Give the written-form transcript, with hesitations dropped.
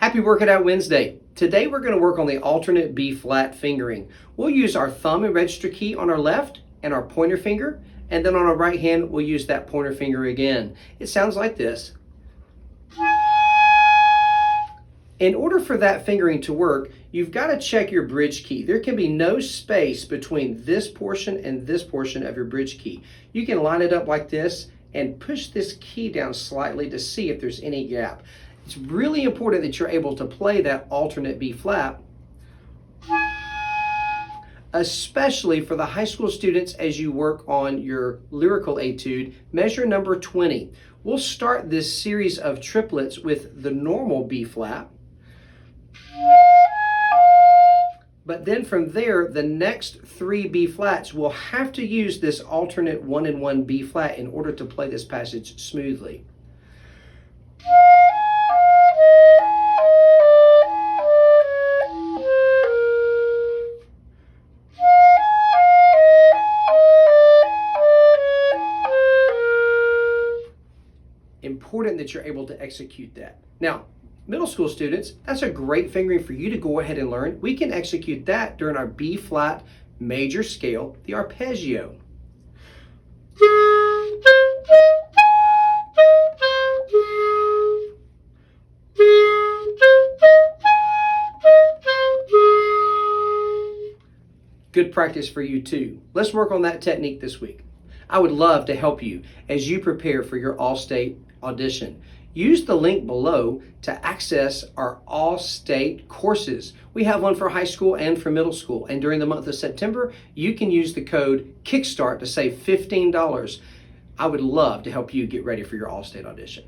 Happy Working Out Wednesday. Today we're going to work on the alternate B flat fingering. We'll use our thumb and register key on our left and our pointer finger, and then on our right hand we'll use that pointer finger again. It sounds like this. In order for that fingering to work, you've got to check your bridge key. There can be no space between this portion and this portion of your bridge key. You can line it up like this and push this key down slightly to see if there's any gap. It's really important that you're able to play that alternate B flat, especially for the high school students as you work on your lyrical etude. Measure number 20. We'll start this series of triplets with the normal B flat, but then from there, the next 3 B flats will have to use this alternate 1 and 1 B flat in order to play this passage smoothly. Important that you're able to execute that. Now, middle school students, that's a great fingering for you to go ahead and learn. We can execute that during our B flat major scale, the arpeggio. Good practice for you too. Let's work on that technique this week. I would love to help you as you prepare for your All-State audition. Use the link below to access our All-State courses. We have one for high school and for middle school. And during the month of September, you can use the code KICKSTART to save $15. I would love to help you get ready for your All-State audition.